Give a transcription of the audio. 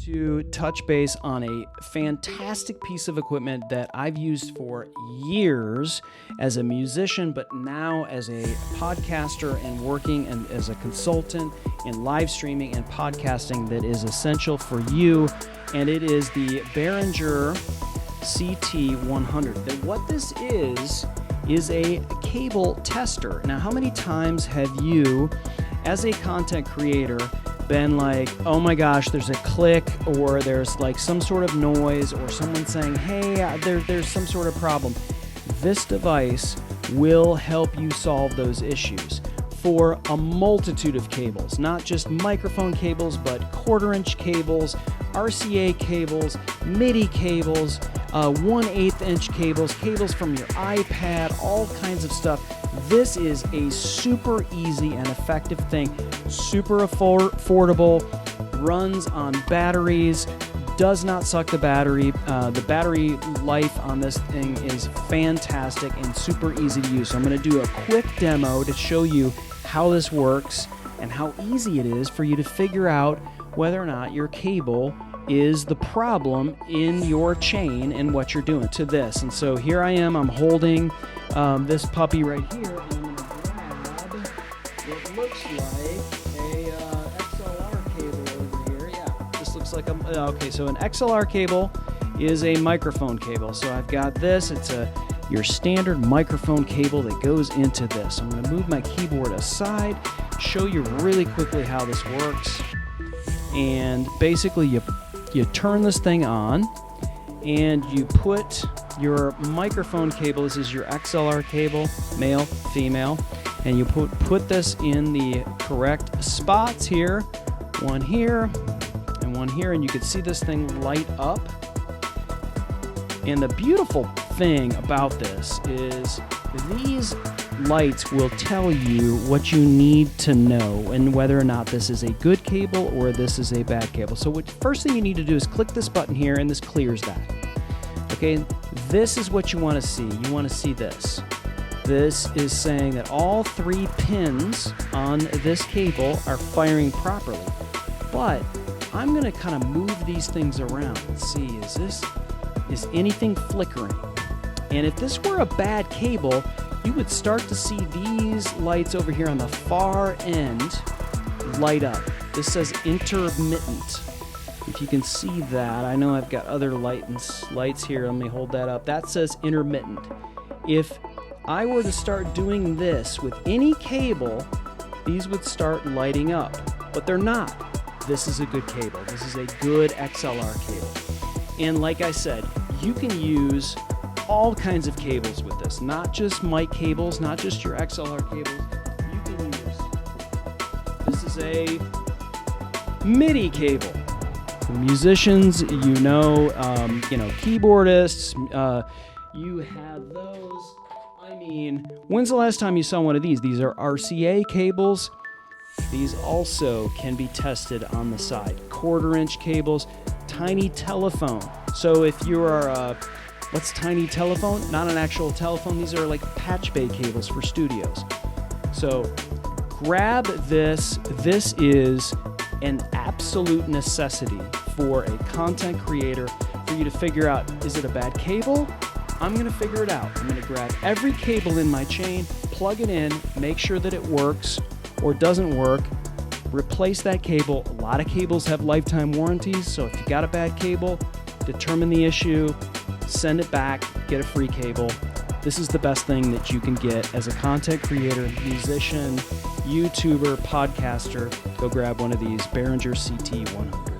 to touch base on a fantastic piece of equipment that I've used for years as a musician, but now as a podcaster and working and as a consultant in live streaming and podcasting that is essential for you, and it is the Behringer CT100. Then what this is a cable tester. Now, how many times have you, as a content creator, been like, oh my gosh, there's a click, or there's like some sort of noise, or someone saying, hey, there's some sort of problem. This device will help you solve those issues for a multitude of cables, not just microphone cables, but 1/4-inch cables, RCA cables, MIDI cables, 1/8 inch cables, cables from your iPad, all kinds of stuff. This is a super easy and effective thing, super affordable, runs on batteries, does not suck the battery. The battery life on this thing is fantastic and super easy to use. So I'm going to do a quick demo to show you how this works and how easy it is for you to figure out whether or not your cable is the problem in your chain and what you're doing to this. And so here I am, I'm holding this puppy right here, and I'm going to grab what looks like a XLR cable over here. Yeah, this looks like okay, so an XLR cable is a microphone cable. So I've got this, it's your standard microphone cable that goes into this. I'm going to move my keyboard aside, show you really quickly how this works. And basically you turn this thing on and you put your microphone cable, this is your XLR cable, male, female, and you put this in the correct spots here, one here and one here, and you can see this thing light up. And the beautiful thing about this is these lights will tell you what you need to know and whether or not this is a good cable or this is a bad cable. So first thing you need to do is click this button here, and this clears that. Okay, this is what you want to see. You want to see this. This is saying that all 3 pins on this cable are firing properly. But I'm going to kind of move these things around and see, is anything flickering? And if this were a bad cable, you would start to see these lights over here on the far end light up. This says intermittent. If you can see that, I know I've got other lights here. Let me hold that up. That says intermittent. If I were to start doing this with any cable, these would start lighting up, but they're not. This is a good cable. This is a good XLR cable. And like I said, you can use all kinds of cables with this, not just mic cables, not just your XLR cables. You can use, this is a MIDI cable. For musicians, keyboardists, you have those. I mean, when's the last time you saw one of these? These are RCA cables. These also can be tested on the side. 1/4-inch cables, tiny telephone. So if you are what's tiny telephone? Not an actual telephone. These are like patch bay cables for studios. So grab this. This is an absolute necessity for a content creator for you to figure out, is it a bad cable? I'm going to figure it out. I'm going to grab every cable in my chain, plug it in, make sure that it works or doesn't work, replace that cable. A lot of cables have lifetime warranties, so if you got a bad cable, determine the issue, send it back, get a free cable. This is the best thing that you can get as a content creator, musician, YouTuber, podcaster. Go grab one of these Behringer CT100.